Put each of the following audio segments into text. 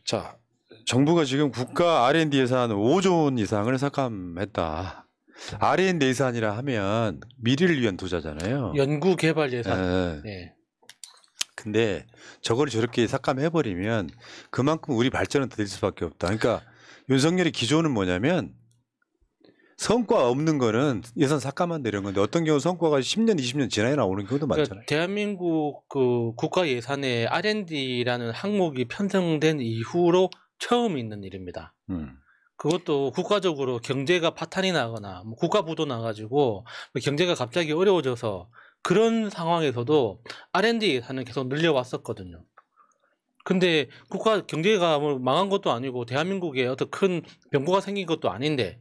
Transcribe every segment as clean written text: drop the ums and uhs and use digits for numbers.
자, 정부가 지금 국가 R&D 예산 5조 원 이상을 삭감했다. R&D 예산이라 하면 미래를 위한 투자잖아요. 연구 개발 예산. 네. 근데 저걸 저렇게 삭감해버리면 그만큼 우리 발전은 더 될 수밖에 없다. 그러니까 윤석열의 기조는 뭐냐면 성과 없는 거는 예산 삭감한다 이런 건데 어떤 경우 성과가 10년, 20년 지나야 나오는 경우도 많잖아요. 그러니까 대한민국 그 국가 예산에 R&D라는 항목이 편성된 이후로 처음 있는 일입니다. 그것도 국가적으로 경제가 파탄이 나거나 뭐 국가 부도 나가지고 경제가 갑자기 어려워져서 그런 상황에서도 R&D 예산은 계속 늘려왔었거든요. 근데 국가 경제가 뭐 망한 것도 아니고 대한민국에 어떤 큰 변고가 생긴 것도 아닌데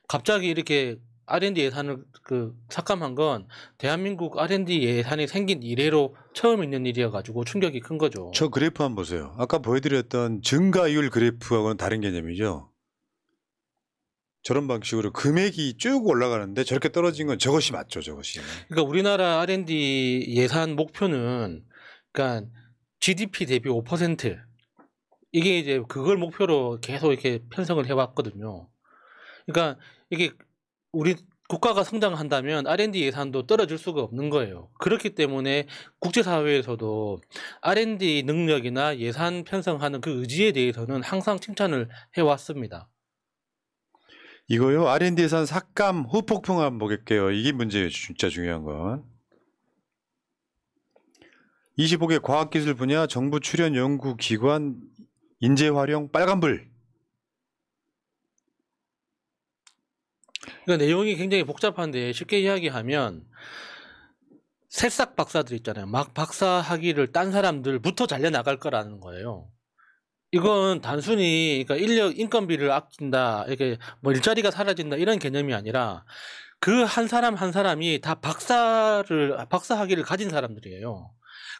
갑자기 이렇게 R&D 예산을 삭감한 건 대한민국 R&D 예산이 생긴 이래로 처음 있는 일이어가지고 충격이 큰 거죠. 저 그래프 한번 보세요. 아까 보여드렸던 증가율 그래프하고는 다른 개념이죠. 저런 방식으로 금액이 쭉 올라가는데 저렇게 떨어진 건 저것이 맞죠, 저것이. 그러니까 우리나라 R&D 예산 목표는 그러니까 GDP 대비 5% 이게 이제 그걸 목표로 계속 이렇게 편성을 해왔거든요. 그러니까 이게 우리 국가가 성장한다면 R&D 예산도 떨어질 수가 없는 거예요. 그렇기 때문에 국제사회에서도 R&D 능력이나 예산 편성하는 그 의지에 대해서는 항상 칭찬을 해왔습니다. 이거요. R&D 예산 삭감 후폭풍 한번 보겠게요. 이게 문제예요. 진짜 중요한 건. 25개 과학기술 분야 정부 출연 연구기관 인재 활용 빨간불. 그러니까 내용이 굉장히 복잡한데 쉽게 이야기하면 새싹 박사들 있잖아요. 막 박사 학위를 딴 사람들부터 잘려나갈 거라는 거예요. 이건 단순히 그러니까 인력 인건비를 아낀다, 이렇게 뭐 일자리가 사라진다 이런 개념이 아니라 그 한 사람 한 사람이 다 박사 학위를 가진 사람들이에요.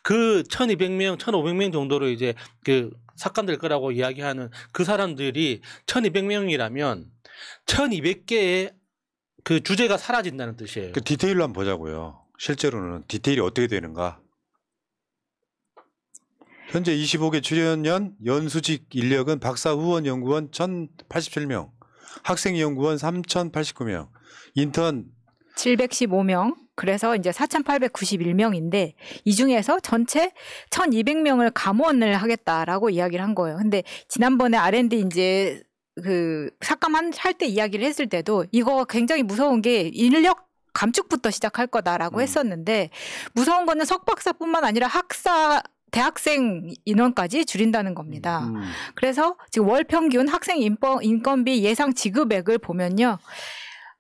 그 1,200명, 1,500명 정도로 이제 그 삭감될 거라고 이야기하는 그 사람들이 1,200명이라면 1,200개의 그 주제가 사라진다는 뜻이에요. 그 디테일로 한번 보자고요. 실제로는 디테일이 어떻게 되는가. 현재 25개 출연연 연수직 인력은 박사 후원 연구원 1,087명, 학생 연구원 3,089명, 인턴 715명. 그래서 이제 4,891명인데 이 중에서 전체 1,200명을 감원을 하겠다라고 이야기를 한 거예요. 근데 지난번에 R&D 이제 그 삭감할 때 이야기를 했을 때도 이거 굉장히 무서운 게 인력 감축부터 시작할 거다라고 했었는데 무서운 거는 석박사뿐만 아니라 대학생 인원까지 줄인다는 겁니다. 그래서 지금 월 평균 학생 인건비 예상 지급액을 보면요.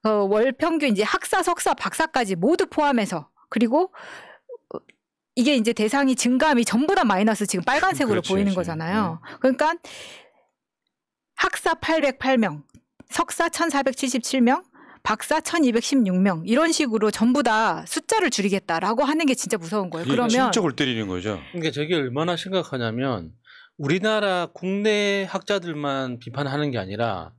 월 평균 이제 학사, 석사, 박사까지 모두 포함해서 그리고 이게 이제 대상이 증감이 전부 다 마이너스 지금 빨간색으로 그렇지, 보이는 거잖아요. 그러니까 학사 808명, 석사 1477명, 박사 1216명 이런 식으로 전부 다 숫자를 줄이겠다라고 하는 게 진짜 무서운 거예요. 그러면 진짜 골 때리는 거죠. 그러니까 저게 얼마나 심각하냐면 우리나라 국내 학자들만 비판하는 게 아니라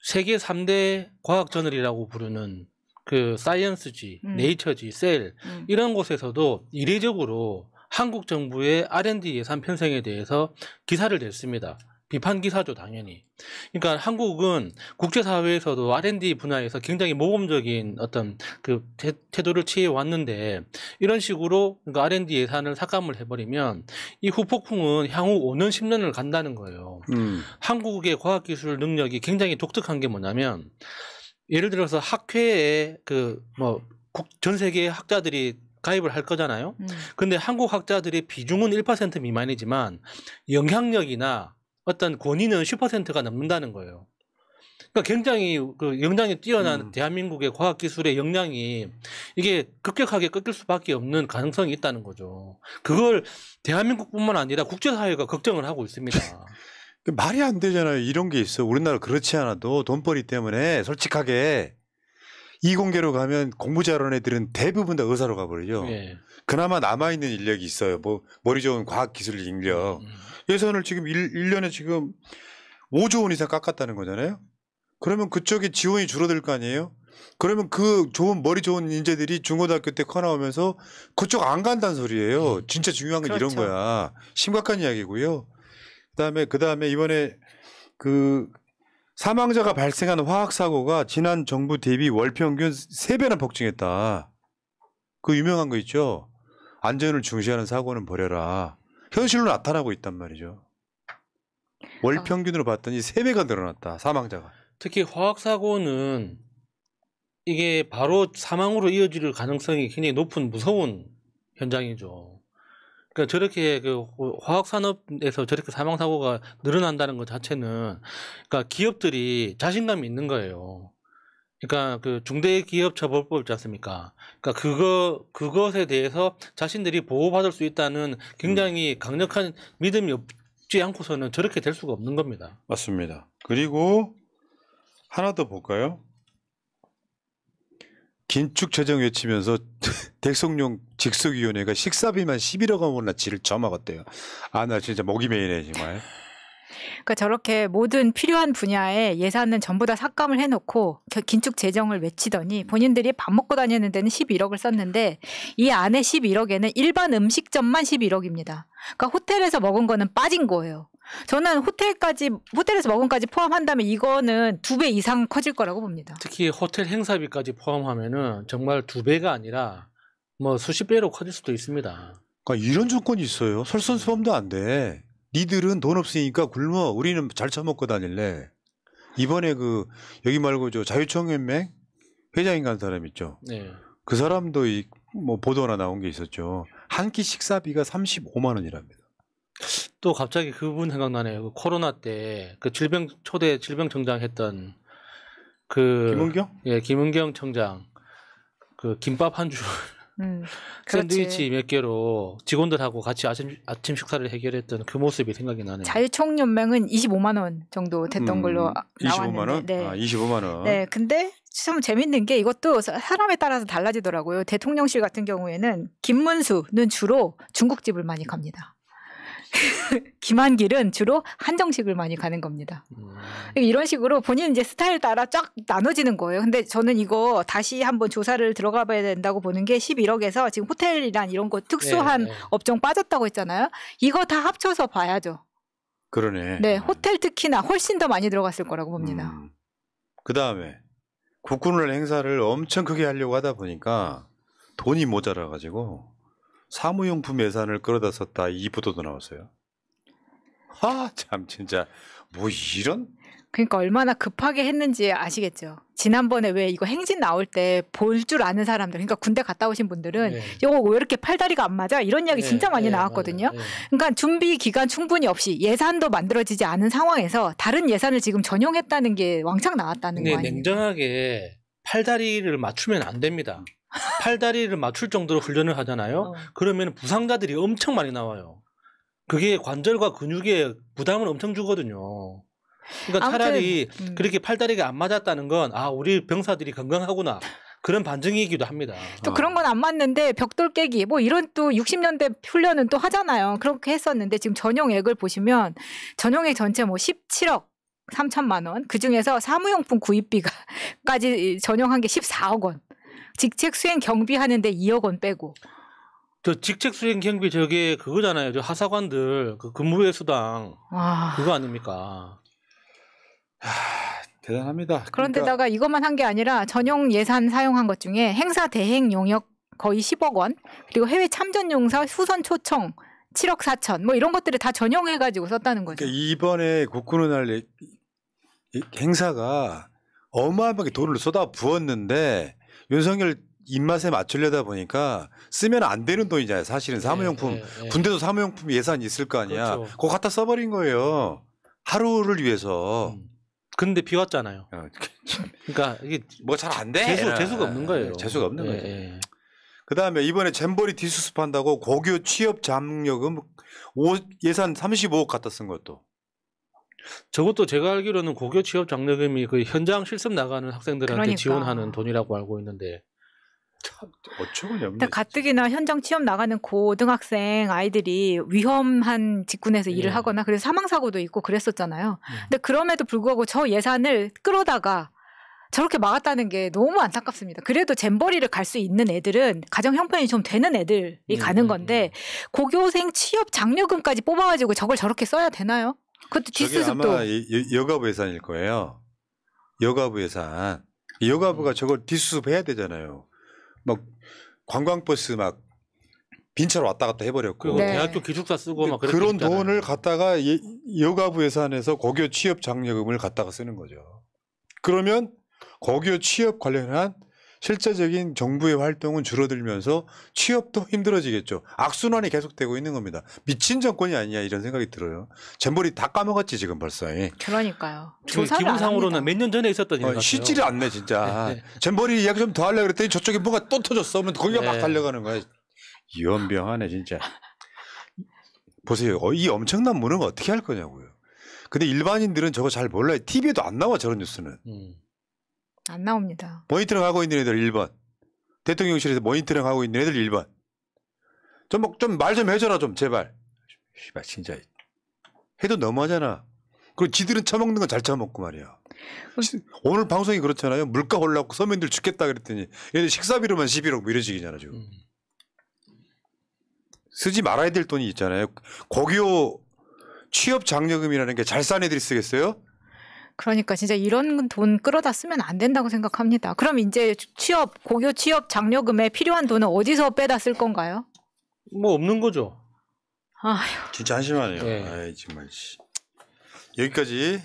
세계 3대 과학 저널이라고 부르는 그 사이언스지, 네이처지, 셀 이런 곳에서도 이례적으로 한국 정부의 R&D 예산 편성에 대해서 기사를 냈습니다. 비판 기사죠, 당연히. 그러니까 한국은 국제사회에서도 R&D 분야에서 굉장히 모범적인 어떤 그 태도를 취해 왔는데 이런 식으로 그러니까 R&D 예산을 삭감을 해버리면 이 후폭풍은 향후 5년, 10년을 간다는 거예요. 한국의 과학기술 능력이 굉장히 독특한 게 뭐냐면 예를 들어서 학회에 전 세계 학자들이 가입을 할 거잖아요. 근데 한국 학자들의 비중은 1% 미만이지만 영향력이나 어떤 권위는 10%가 넘는다는 거예요. 그러니까 굉장히 그 역량이 뛰어난 대한민국의 과학기술의 역량이 이게 급격하게 꺾일 수밖에 없는 가능성이 있다는 거죠. 그걸 대한민국뿐만 아니라 국제사회가 걱정을 하고 있습니다. 말이 안 되잖아요. 이런 게 있어. 우리나라 그렇지 않아도 돈벌이 때문에 솔직하게 이공계로 가면 공부 잘하는 애들은 대부분 다 의사로 가버리죠. 네. 그나마 남아있는 인력이 있어요. 뭐 머리 좋은 과학기술 인력. 예산을 지금 1년에 지금 5조 원 이상 깎았다는 거잖아요. 그러면 그쪽에 지원이 줄어들 거 아니에요. 그러면 그 좋은 머리 좋은 인재들이 중고등학교 때 커 나오면서 그쪽 안 간다는 소리예요. 진짜 중요한 건 그렇죠. 이런 거야. 심각한 이야기고요. 그다음에 이번에 그 사망자가 발생한 화학 사고가 지난 정부 대비 월 평균 3배나 폭증했다. 그 유명한 거 있죠. 안전을 중시하는 사고는 버려라. 현실로 나타나고 있단 말이죠. 월 평균으로 봤더니 3배가 늘어났다. 사망자가. 특히 화학 사고는 이게 바로 사망으로 이어질 가능성이 굉장히 높은 무서운 현장이죠. 그러니까 저렇게 그 화학 산업에서 저렇게 사망 사고가 늘어난다는 것 자체는 그러니까 기업들이 자신감이 있는 거예요. 그러니까 그 중대기업처벌법 있지 않습니까? 그러니까 그것에 대해서 자신들이 보호받을 수 있다는 굉장히 강력한 믿음이 없지 않고서는 저렇게 될 수가 없는 겁니다. 맞습니다. 그리고 하나 더 볼까요? 긴축 재정 외치면서 대통령 직속위원회가 식사비만 11억 원어치를 점먹었대요. 아, 나 진짜 목이 메이네 정말. 그러니까 저렇게 모든 필요한 분야에 예산은 전부 다 삭감을 해놓고 긴축 재정을 외치더니 본인들이 밥 먹고 다니는 데는 11억을 썼는데 이 안에 11억에는 일반 음식점만 11억입니다. 그러니까 호텔에서 먹은 거는 빠진 거예요. 저는 호텔에서 먹은 까지 포함한다면 이거는 2배 이상 커질 거라고 봅니다. 특히 호텔 행사비까지 포함하면은 정말 2배가 아니라 뭐 수십 배로 커질 수도 있습니다. 그러니까 이런 조건이 있어요. 설선수범도 안 돼. 니들은 돈 없으니까 굶어. 우리는 잘 처먹고 다닐래. 이번에 여기 말고 저 자유총연맹 회장인 간 사람 있죠. 네. 그 사람도 뭐 보도나 나온 게 있었죠. 한 끼 식사비가 35만 원이랍니다. 또 갑자기 그분 생각나네요. 그 코로나 때 그 초대 질병청장 했던 김은경? 예, 김은경 청장 그 김밥 한 줄 샌드위치 몇 개로 직원들하고 같이 아침 식사를 해결했던 그 모습이 생각이 나네요. 자유총연맹은 25만 원 정도 됐던 걸로 나왔는데. 25만 원? 네. 25만 원. 네, 근데 참 재밌는 게 이것도 사람에 따라서 달라지더라고요. 대통령실 같은 경우에는 김문수는 주로 중국집을 많이 갑니다. 김한길은 주로 한정식을 많이 가는 겁니다. 이런 식으로 본인 이제 스타일 따라 쫙 나눠지는 거예요. 근데 저는 이거 다시 한번 조사를 들어가 봐야 된다고 보는 게 11억에서 지금 호텔이란 이런 거 특수한 업종 빠졌다고 했잖아요. 이거 다 합쳐서 봐야죠. 그러네. 네, 호텔 특히나 훨씬 더 많이 들어갔을 거라고 봅니다. 그다음에 국군을 행사를 엄청 크게 하려고 하다 보니까 돈이 모자라가지고 사무용품 예산을 끌어다 썼다 이 보도도 나왔어요. 참 진짜 뭐 이런. 그러니까 얼마나 급하게 했는지 아시겠죠. 지난번에 왜 이거 행진 나올 때 볼 줄 아는 사람들, 그러니까 군대 갔다 오신 분들은 이거 왜 이렇게 팔다리가 안 맞아? 이런 이야기 진짜 많이 나왔거든요. 그러니까 준비 기간 충분히 없이 예산도 만들어지지 않은 상황에서 다른 예산을 지금 전용했다는 게 왕창 나왔다는 거 아니에요? 냉정하게 팔다리를 맞추면 안 됩니다. 팔다리를 맞출 정도로 훈련을 하잖아요. 그러면 부상자들이 엄청 많이 나와요. 그게 관절과 근육에 부담을 엄청 주거든요. 그러니까 차라리 그렇게 팔다리가 안 맞았다는 건 우리 병사들이 건강하구나. 그런 반증이기도 합니다. 또 그런 건 안 맞는데 벽돌 깨기 뭐 이런 또 60년대 훈련은 또 하잖아요. 그렇게 했었는데 지금 전용액을 보시면 전용액 전체 뭐 17억 3천만 원. 그중에서 사무용품 구입비까지 전용한 게 14억 원. 직책 수행 경비하는데 2억 원 빼고. 저 직책 수행 경비 저게 그거잖아요. 저 하사관들 그 근무의 수당 그거 아닙니까? 대단합니다. 그런데다가 이것만 한 게 아니라 전용 예산 사용한 것 중에 행사 대행 용역 거의 10억 원, 그리고 해외 참전 용사 후선 초청 7억 4천 뭐 이런 것들을 다 전용해가지고 썼다는 거죠. 그러니까 이번에 국군의 날 행사가 어마어마하게 돈을 쏟아 부었는데 윤석열 입맛에 맞추려다 보니까 쓰면 안 되는 돈이잖아요. 사실은 사무용품 군대도 사무용품 예산이 있을 거 아니야. 그렇죠. 그거 갖다 써버린 거예요. 하루를 위해서. 근데 비왔잖아요. 그러니까 이게 뭐 잘 안 돼. 재수가 없는 거예요. 재수가 없는 거예요. 그다음에 이번에 잼버리 뒷수습한다고 고교 취업 장려금 예산 35억 갖다 쓴 것도. 저것도 제가 알기로는 고교 취업 장려금이 그 현장 실습 나가는 학생들한테 지원하는 돈이라고 알고 있는데. 참 어처구니없네. 가뜩이나 현장 취업 나가는 고등학생 아이들이 위험한 직군에서 일을 하거나 그래서 사망 사고도 있고 그랬었잖아요. 근데 그럼에도 불구하고 저 예산을 끌어다가 저렇게 막았다는 게 너무 안타깝습니다. 그래도 잼버리를 갈 수 있는 애들은 가정 형편이 좀 되는 애들이 가는 건데 고교생 취업 장려금까지 뽑아가지고 저걸 저렇게 써야 되나요? 그것도 저게 뒷수습도. 아마 여가부 예산일 거예요. 여가부 예산. 여가부가 저걸 뒷수습해야 되잖아요. 막 관광버스 막 빈차로 왔다 갔다 해버렸고. 네. 대학교 기숙사 쓰고 막 그런 돈을 갖다가 여가부 예산에서 고교 취업 장려금을 갖다가 쓰는 거죠. 그러면 고교 취업 관련한 실제적인 정부의 활동은 줄어들면서 취업도 힘들어지겠죠. 악순환이 계속되고 있는 겁니다. 미친 정권이 아니냐 이런 생각이 들어요. 잼버리 다 까먹었지 지금 벌써. 그러니까요. 기본상으로는 몇 년 전에 있었던 일 같아요. 쉬지를 않네 진짜. 잼버리 이야기 좀 더 하려고 그랬더니 저쪽에 뭐가 또 터졌어. 그러면 거기가 막 달려가는 거야. 연병하네 진짜. 보세요. 이 엄청난 무능을 어떻게 할 거냐고요. 근데 일반인들은 저거 잘 몰라요. TV에도 안 나와 저런 뉴스는. 안 나옵니다. 모니터링 하고 있는 애들 1번. 대통령실에서 모니터링 하고 있는 애들 1번. 좀 말 좀 해줘라 좀 제발. 씨발 진짜 해도 너무하잖아. 그리고 지들은 처먹는 건 잘 처먹고 말이야. 오늘 방송이 그렇잖아요. 물가 올라고 서민들 죽겠다 그랬더니 얘들 식사비로만 11억 뭐 이런 식이잖아 지금. 쓰지 말아야 될 돈이 있잖아요. 고교 취업 장려금이라는 게 잘 싼 애들이 쓰겠어요? 그러니까 진짜 이런 돈 끌어다 쓰면 안 된다고 생각합니다. 그럼 이제 고교 취업 장려금에 필요한 돈은 어디서 빼다 쓸 건가요? 뭐 없는 거죠. 아휴. 진짜 한심하네요. 네. 아이 정말. 여기까지.